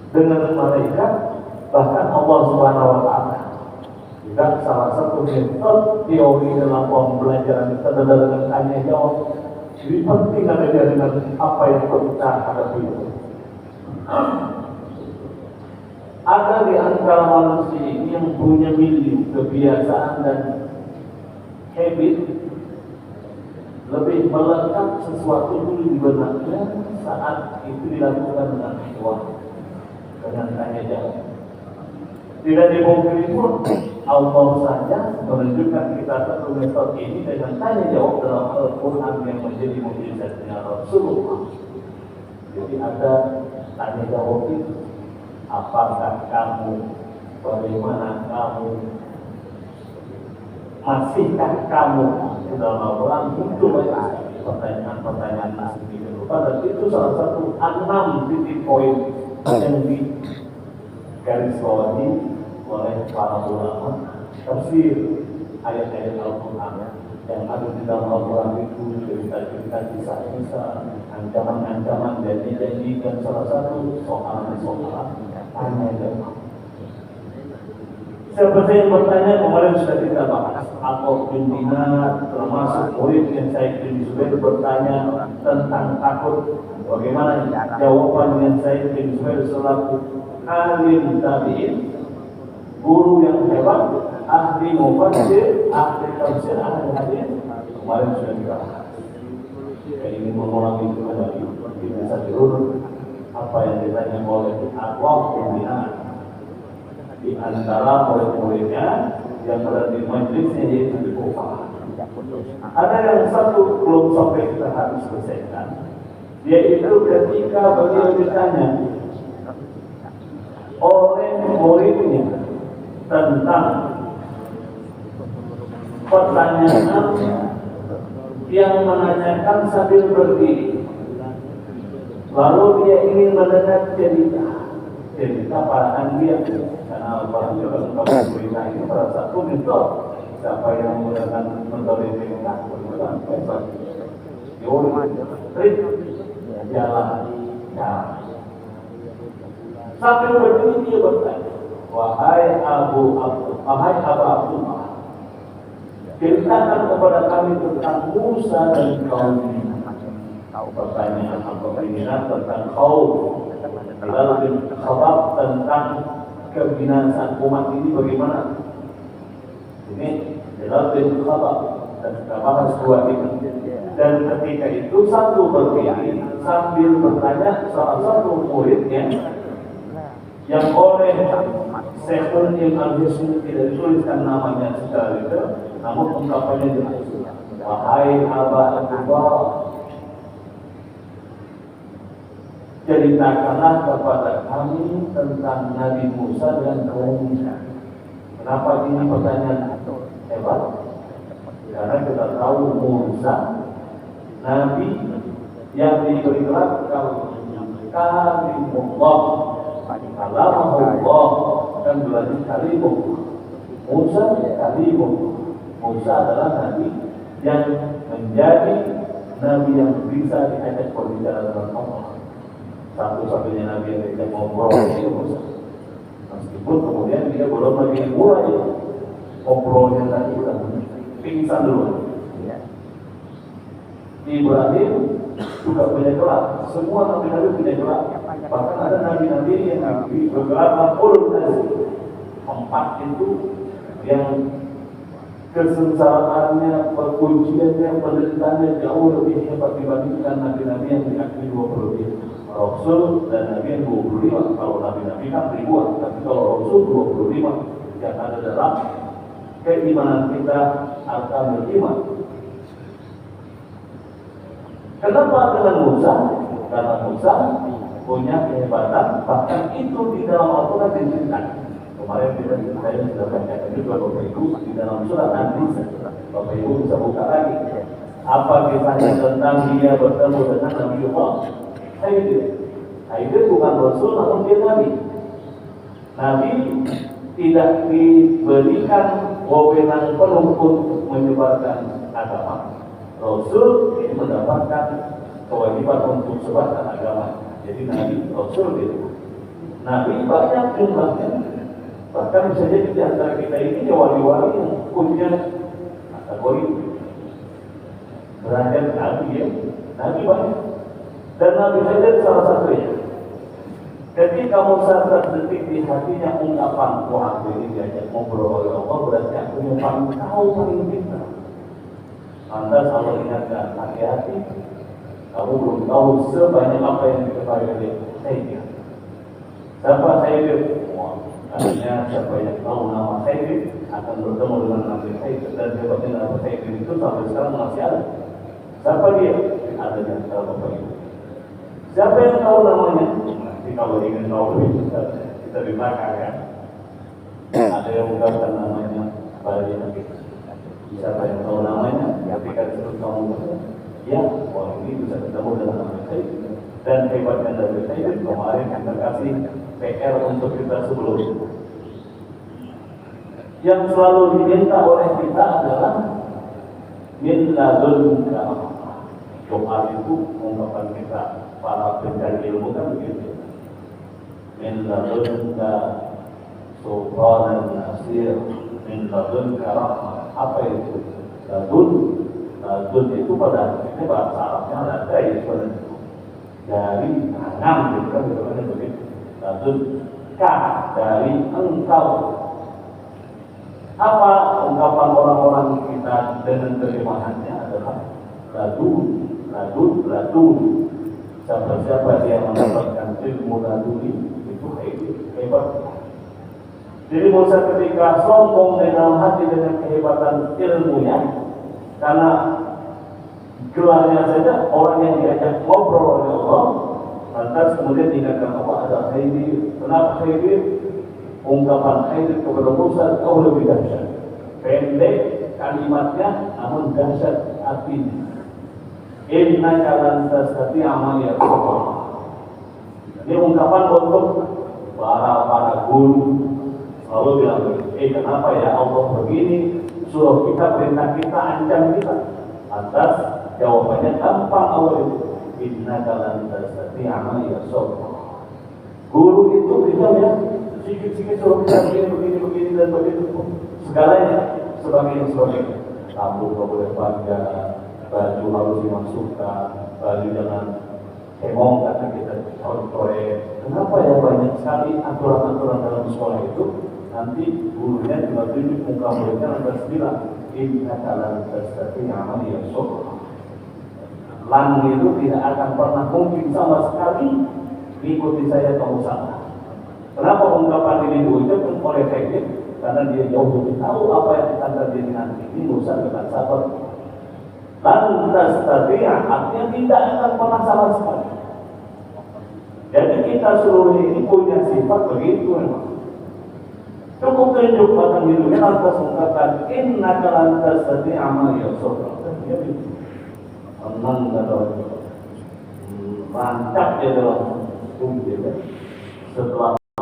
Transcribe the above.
dengan malaikat, bahkan Allah Subhanahu wa taala. Juga salah satu metode teori dalam pembelajaran kita adalah dengan tanya jawab. Jadi penting ada dengan apa yang kita hadapi. Ada di antara manusia ini yang punya milik kebiasaan dan habit lebih melekat sesuatu dulu di benaknya saat itu dilakukan dengan jawab, dengan tanya jawab. Tidak dipungkiri pun Allah saja menunjukkan kita satu metode ini dengan tanya jawab dalam Al-Quran yang menjadi mukjizatnya Rasulullah. Jadi ada tanya jawab itu. Apakah kamu, bagaimana kamu, masihkah kamu dalam Al-Quran? Itu banyak pertanyaan-pertanyaan asli itu. Dan itu salah satu 6 titik poin yang digarisbawahi oleh para ulama tafsir ayat-ayat Al-Quran yang ada di dalam Al-Quran itu, cerita-cerita kisah-kisah, ancaman-ancaman, janji-janji, dan salah satu soalan-soalan tanya jawab. Seperti yang bertanya kemarin sudah kita bahas, Abu bin Dinar termasuk murid yang Said bin Zubair bertanya tentang takut. Bagaimana jawaban yang Said bin Zubair selaku alim tabi'in, guru yang hebat, ahli mufassir, ahli tafsir, ahli hadis. Kemarin sudah dibahas. Saya ingin mengulangi itu kembali. Bisa diurut apa yang ditanya oleh Abu bin Dinar di antara murid-muridnya yang berada di majlisnya, yaitu di Kufah. Ada yang satu belum sampai kita harus selesaikan, yaitu ketika beliau ditanya oleh muridnya tentang pertanyaan yang menanyakan sambil berdiri, lalu dia ingin mendengar cerita para anbiya, karena Allah juga bercerita ini pada satu metode. Siapa yang menggunakan metode mereka menggunakan metode trik jalan. Sambil berdiri dia bertanya, wahai Abu Abdullah, ceritakan kepada kami tentang Musa dan kaumnya. Pertanyaan keinginan tentang kaum, lalu jawab tentang kebinasaan umat ini bagaimana. Ini adalah khabar dan kita bahas dua ini. Dan ketika itu satu berdiri sambil bertanya salah satu muridnya yang oleh Syekhul Al-Husni tidak dituliskan namanya secara itu, namun ungkapannya jelas. Wahai Aba Abdullah, ceritakanlah kepada kami tentang Nabi Musa dan kaumnya. Kenapa ini pertanyaan hebat? Karena kita tahu Musa Nabi yang diberi gelar Kalimullah, Kalamullah, dan berarti Kalimullah. Musa Kalimullah. Musa adalah Nabi yang menjadi Nabi yang bisa diajak berbicara dengan Allah. Satu-satunya Nabi yang tidak ngobrol itu Musa. Meskipun kemudian dia belum lagi mulai ngobrolnya tadi udah pingsan dulu. Ibrahim juga punya gelar. Semua nabi-nabi punya gelar. Bahkan ada nabi-nabi yang bergelar Maqul Nazir. 4 itu yang kesengsaraannya, perkunciannya, penderitaannya jauh lebih hebat dibandingkan nabi-nabi yang diakui 20 Rasul dan Nabi yang 25. Kalau Nabi-Nabi kan ribuan, tapi kalau Rasul 25 yang ada dalam keimanan kita akan beriman. Kenapa dengan Musa? Karena Musa punya kehebatan, bahkan itu di dalam Al-Quran diceritakan. Kemarin saya sudah bacakan juga Bapak Ibu di dalam surat An-Nisa. Bapak Ibu bisa buka lagi. Apa kisahnya tentang dia bertemu dengan Nabi Allah? Aidil bukan Rasul, namun dia Nabi. Nabi tidak diberikan wewenang penuh untuk menyebarkan agama. Rasul ini mendapatkan kewajiban untuk sebarkan agama. Jadi Nabi Rasul itu. Nabi banyak jumlahnya. Bahkan bisa jadi di antara kita ini wali-wali yang punya kategori derajat Nabi ya. Nabi banyak. Dan Nabi saja salah satunya. Ketika Musa terdetik di hatinya ungkapan, wah aku ini diajak ngobrol oleh Allah, berarti aku yang paling tahu, paling pintar. Anda selalu ingatkan, hati-hati, kamu belum tahu sebanyak apa yang diketahui oleh saya. Siapa saya? Wah, artinya siapa yang tahu nama saya akan bertemu dengan Nabi saya, dan jawabannya nama saya itu sampai sekarang masih ada. Siapa dia? Ada di antara Bapak Ibu. Siapa yang tahu namanya? Nanti kalau ingin tahu kita di belakang ya. Ada yang mengatakan namanya pada Nabi. Siapa yang tahu namanya? Ketika disebut kamu ya, wah ini bisa ketemu dengan Nabi saya. Dan hebatnya Nabi saya kemarin kita kasih PR untuk kita sebelumnya. Yang selalu diminta oleh kita adalah min ladunka. Doa itu ungkapan kita para pencari ilmu kan begitu. Min ladunka sultanan nasir, min ladunka rahmah. Apa itu? Ladun itu pada ini bahasa Arabnya ada itu dari tangan gitu kan begitu. Ladun ka dari engkau. Apa ungkapan orang-orang kita dengan terjemahannya adalah ladun. Siapa-siapa yang mendapatkan ilmu laduni itu hebat. Jadi Musa ketika sombong dalam hati dengan kehebatan ilmunya, karena gelarnya saja orang yang diajak ngobrol oleh Allah, lantas kemudian diingatkan Allah ada Khidir. Kenapa Khidir? Ungkapan Khidir kepada Musa jauh lebih dahsyat. Pendek kalimatnya, namun dahsyat artinya. Inna kalan tastati'a ma'iya sabra. Ini ungkapan untuk para guru. Lalu bilang, kenapa ya Allah begini? Suruh kita, perintah kita, ancam kita. Atas jawabannya gampang Allah itu. Inna kalan tastati'a ma'iya sabra. Guru itu bilang ya, sedikit-sedikit suruh kita begini dan begitu. Segalanya sebagai rambut tidak boleh panjang, baju harus dimasukkan, baju jangan hemong kata kita korek. Kenapa ya banyak sekali aturan-aturan dalam sekolah itu? Nanti gurunya juga tunjuk muka muridnya lantas bilang, inna kalan tastati'a ma'iya sabra. Lang itu tidak akan pernah mungkin sama sekali ikuti saya kamu sana. Kenapa ungkapan ini diucapkan oleh Khidir? Karena dia jauh lebih tahu apa yang akan terjadi nanti. Ini Musa dengan sabar. Lantas tadinya artinya tidak akan pernah salah sekali. Jadi kita seluruh ini punya sifat begitu memang. Cukup tunjuk batang hidungnya lantas mengatakan inna lantas tadinya amal ya sabra. Dia tenang dalam rancak dia dalam tubuh. Setelah